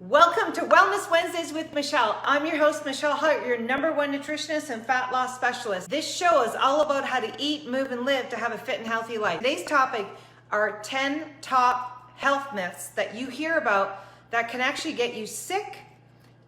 Welcome to Wellness Wednesdays with Michelle. I'm your host, Michelle Hart, your #1 nutritionist and fat loss specialist. This show is all about how to eat, move, and live to have a fit and healthy life. Today's topic are 10 top health myths that you hear about that can actually get you sick,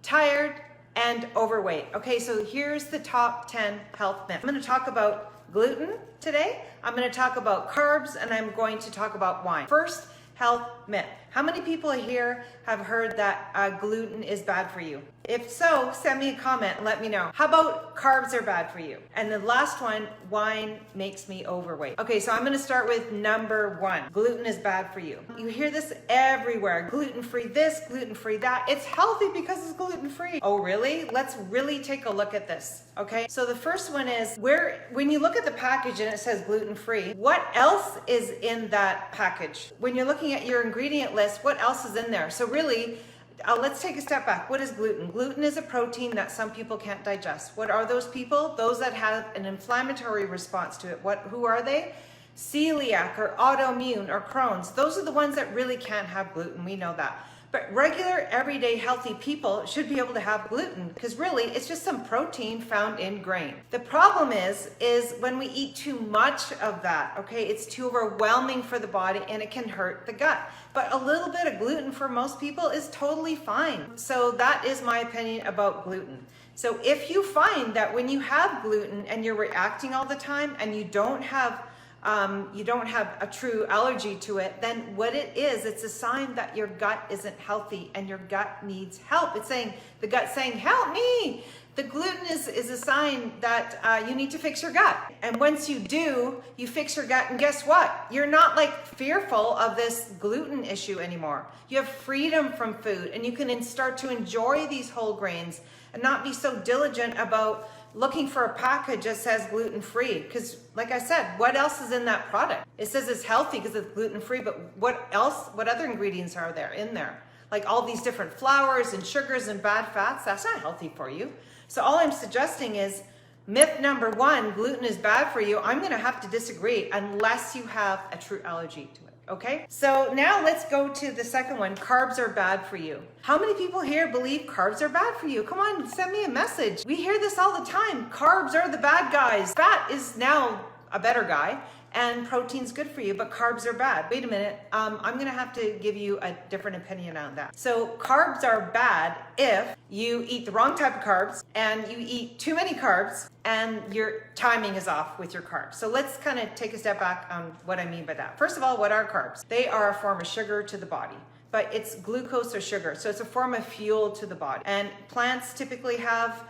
tired, and overweight. Okay, so here's the top 10 health myths. I'm going to talk about gluten today. I'm going to talk about carbs, and I'm going to talk about wine. First, health myth. How many people here have heard that gluten is bad for you? If so, send me a comment and let me know. How about carbs are bad for you? And the last one, wine makes me overweight. Okay, so I'm gonna start with number 1. Gluten is bad for you. You hear this everywhere. Gluten-free this, gluten-free that. It's healthy because it's gluten-free. Oh, really? Let's really take a look at this, okay? So the first one is, when you look at the package and it says gluten-free, what else is in that package? When you're looking at your ingredient list, what else is in there? So really, let's take a step back. What is gluten? Gluten is a protein that some people can't digest. What are those people? Those that have an inflammatory response to it. Who are they? Celiac or autoimmune or Crohn's. Those are the ones that really can't have gluten. We know that. But regular, everyday, healthy people should be able to have gluten because really it's just some protein found in grain. The problem is when we eat too much of that, okay, it's too overwhelming for the body and it can hurt the gut. But a little bit of gluten for most people is totally fine. So that is my opinion about gluten. So if you find that when you have gluten and you're reacting all the time and you don't have a true allergy to it, then what it is, it's a sign that your gut isn't healthy and your gut needs help. It's saying, the gut's saying, help me. The gluten is a sign that you need to fix your gut. And once you do, you fix your gut, and guess what? You're not like fearful of this gluten issue anymore. You have freedom from food and you can start to enjoy these whole grains and not be so diligent about looking for a package that says gluten-free. Because like I said, what else is in that product? It says it's healthy because it's gluten-free, but what other ingredients are there in there? Like all these different flours and sugars and bad fats, that's not healthy for you. So all I'm suggesting is myth number 1, gluten is bad for you. I'm gonna have to disagree unless you have a true allergy to it. Okay, so now let's go to the second one. Carbs are bad for you. How many people here believe carbs are bad for you? Come on, send me a message. We hear this all the time. Carbs are the bad guys. Fat is now a better guy and protein's good for you, but carbs are bad. Wait a minute, I'm gonna have to give you a different opinion on that. So carbs are bad if you eat the wrong type of carbs and you eat too many carbs and your timing is off with your carbs. So let's kind of take a step back on what I mean by that. First of all, what are carbs? They are a form of sugar to the body, but it's glucose or sugar. So it's a form of fuel to the body. And plants typically have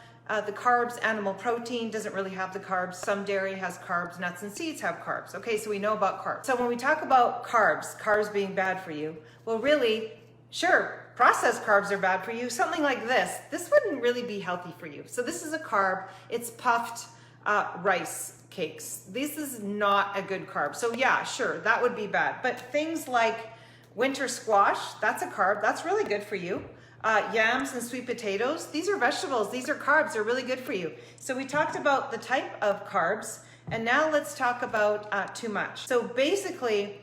the carbs. Animal protein doesn't really have the carbs. Some dairy has carbs, nuts and seeds have carbs. Okay, so we know about carbs. So when we talk about carbs being bad for you, well really, sure, processed carbs are bad for you. Something like this wouldn't really be healthy for you. So this is a carb, it's puffed rice cakes. This is not a good carb. So yeah, sure, that would be bad. But things like winter squash, that's a carb, that's really good for you. Yams and sweet potatoes, these are vegetables, these are carbs, they're really good for you. So we talked about the type of carbs, and now let's talk about too much. So basically,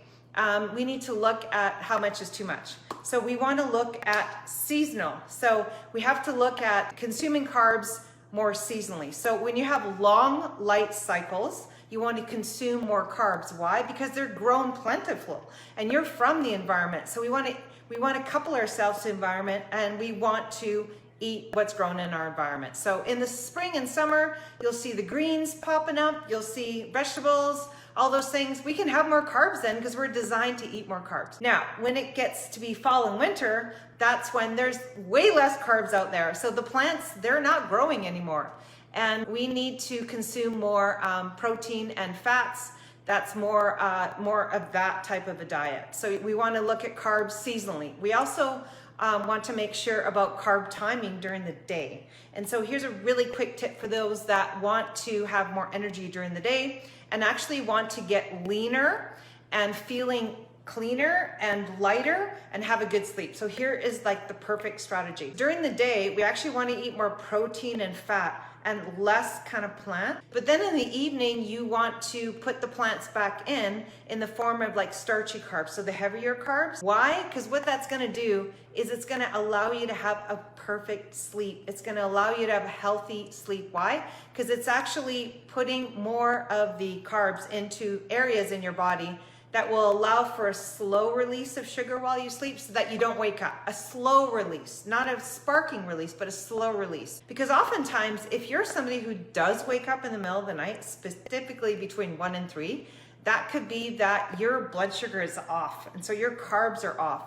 we need to look at how much is too much. So we want to look at seasonal. So we have to look at consuming carbs more seasonally. So when you have long light cycles, you want to consume more carbs. Why? Because they're grown plentiful and you're from the environment. So we want to couple ourselves to the environment and we want to eat what's grown in our environment. So in the spring and summer, you'll see the greens popping up, you'll see vegetables, all those things. We can have more carbs then because we're designed to eat more carbs. Now, when it gets to be fall and winter, that's when there's way less carbs out there. So the plants, they're not growing anymore. And we need to consume more protein and fats. That's more of that type of a diet. So we want to look at carbs seasonally. We also want to make sure about carb timing during the day. And so here's a really quick tip for those that want to have more energy during the day and actually want to get leaner and feeling cleaner and lighter and have a good sleep. So here is like the perfect strategy. During the day, we actually want to eat more protein and fat and less kind of plant. But then in the evening, you want to put the plants back in the form of like starchy carbs, so the heavier carbs. Why? Because what that's gonna do is it's gonna allow you to have a perfect sleep. It's gonna allow you to have a healthy sleep. Why? Because it's actually putting more of the carbs into areas in your body that will allow for a slow release of sugar while you sleep so that you don't wake up. A slow release, not a sparking release, but a slow release. Because oftentimes, if you're somebody who does wake up in the middle of the night, specifically between 1 and 3, that could be that your blood sugar is off, and so your carbs are off.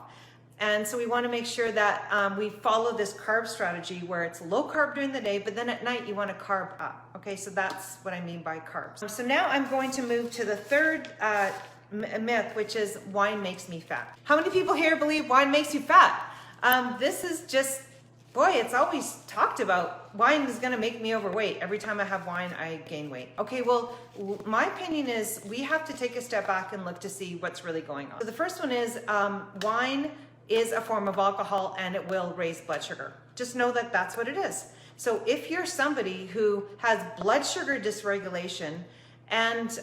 And so we want to make sure that we follow this carb strategy where it's low carb during the day, but then at night you want to carb up. Okay, so that's what I mean by carbs. So now I'm going to move to the third myth, which is wine makes me fat. How many people here believe wine makes you fat? This is just, boy, it's always talked about. Wine is going to make me overweight. Every time I have wine, I gain weight. Okay, well, my opinion is we have to take a step back and look to see what's really going on. So the first one is wine is a form of alcohol and it will raise blood sugar. Just know that that's what it is. So if you're somebody who has blood sugar dysregulation and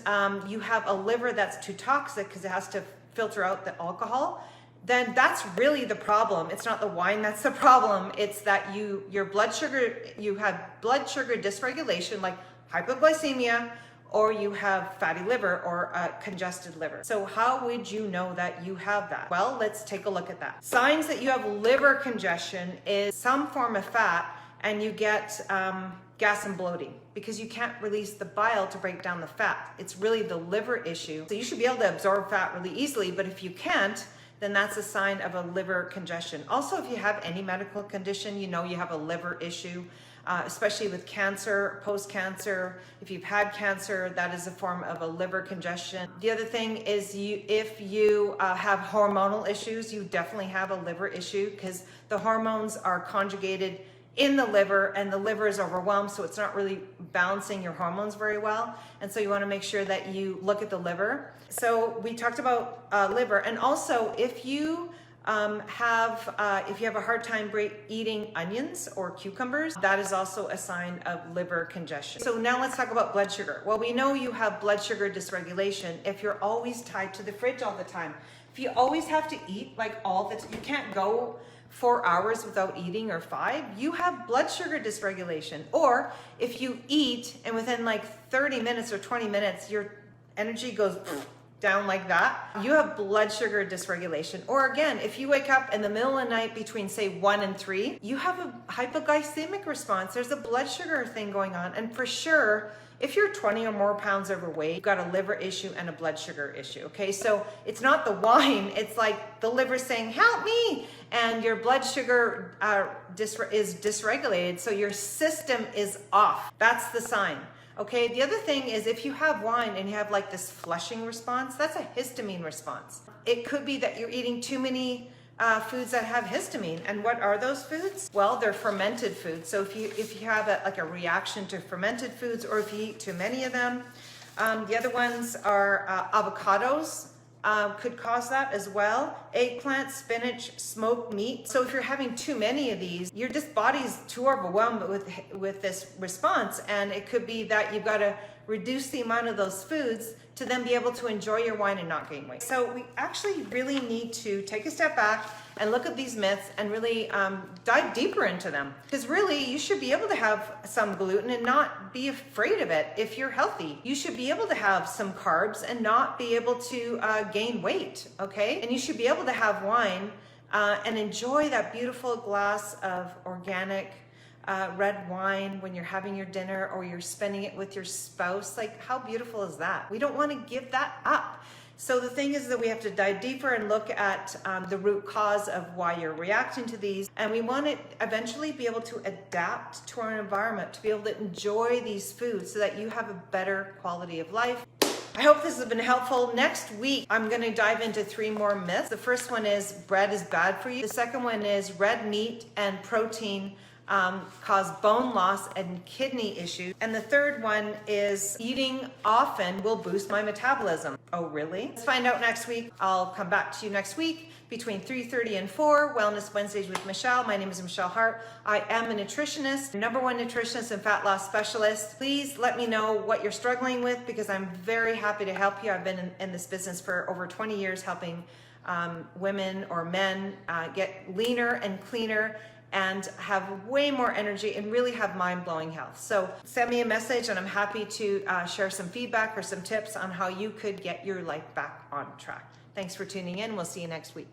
you have a liver that's too toxic because it has to filter out the alcohol, then that's really the problem. It's not the wine that's the problem. It's that you have blood sugar dysregulation, like hypoglycemia, or you have fatty liver or a congested liver. So how would you know that you have that? Well, let's take a look at that. Signs that you have liver congestion is some form of fat and you get gas and bloating because you can't release the bile to break down the fat. It's really the liver issue. So you should be able to absorb fat really easily, but if you can't, then that's a sign of a liver congestion. Also, if you have any medical condition, you know you have a liver issue, especially with cancer, post-cancer. If you've had cancer, that is a form of a liver congestion. The other thing is if you have hormonal issues, you definitely have a liver issue because the hormones are conjugated in the liver and the liver is overwhelmed, so it's not really balancing your hormones very well. And so you want to make sure that you look at the liver. So we talked about liver, and also if you have a hard time eating onions or cucumbers, that is also a sign of liver congestion. So now let's talk about blood sugar. Well, we know you have blood sugar dysregulation if you're always tied to the fridge all the time. If you always have to eat like all the time, you can't go 4 hours without eating or 5, you have blood sugar dysregulation. Or if you eat and within like 30 minutes or 20 minutes, your energy goes down like that, you have blood sugar dysregulation. Or again, if you wake up in the middle of the night between say 1 and 3, you have a hypoglycemic response. There's a blood sugar thing going on. And for sure, if you're 20 or more pounds overweight, you've got a liver issue and a blood sugar issue, okay? So it's not the wine, it's like the liver saying, help me, and your blood sugar is dysregulated, so your system is off. That's the sign, okay? The other thing is if you have wine and you have like this flushing response, that's a histamine response. It could be that you're eating too many foods that have histamine. And what are those foods? Well, they're fermented foods. So if you have a reaction to fermented foods, or if you eat too many of them, the other ones are avocados could cause that as well. Eggplant, spinach, smoked meat. So if you're having too many of these, your body's too overwhelmed with this response, and it could be that you've got to reduce the amount of those foods to then be able to enjoy your wine and not gain weight. So we actually really need to take a step back and look at these myths and really dive deeper into them. Because really, you should be able to have some gluten and not be afraid of it if you're healthy. You should be able to have some carbs and not be able to gain weight, okay? And you should be able to have wine and enjoy that beautiful glass of organic red wine when you're having your dinner or you're spending it with your spouse. Like, how beautiful is that? We don't want to give that up. So the thing is that we have to dive deeper and look at the root cause of why you're reacting to these. And we want to eventually be able to adapt to our environment, to be able to enjoy these foods so that you have a better quality of life. I hope this has been helpful. Next week, I'm going to dive into 3 more myths. The first one is bread is bad for you. The second one is red meat and protein cause bone loss and kidney issues. And the third one is eating often will boost my metabolism. Oh, really? Let's find out next week. I'll come back to you next week between 3:30 and 4, Wellness Wednesdays with Michelle. My name is Michelle Hart. I am a nutritionist, #1 nutritionist and fat loss specialist. Please let me know what you're struggling with, because I'm very happy to help you. I've been in this business for over 20 years, helping women or men get leaner and cleaner and have way more energy and really have mind-blowing health. So send me a message and I'm happy to share some feedback or some tips on how you could get your life back on track. Thanks for tuning in. We'll see you next week.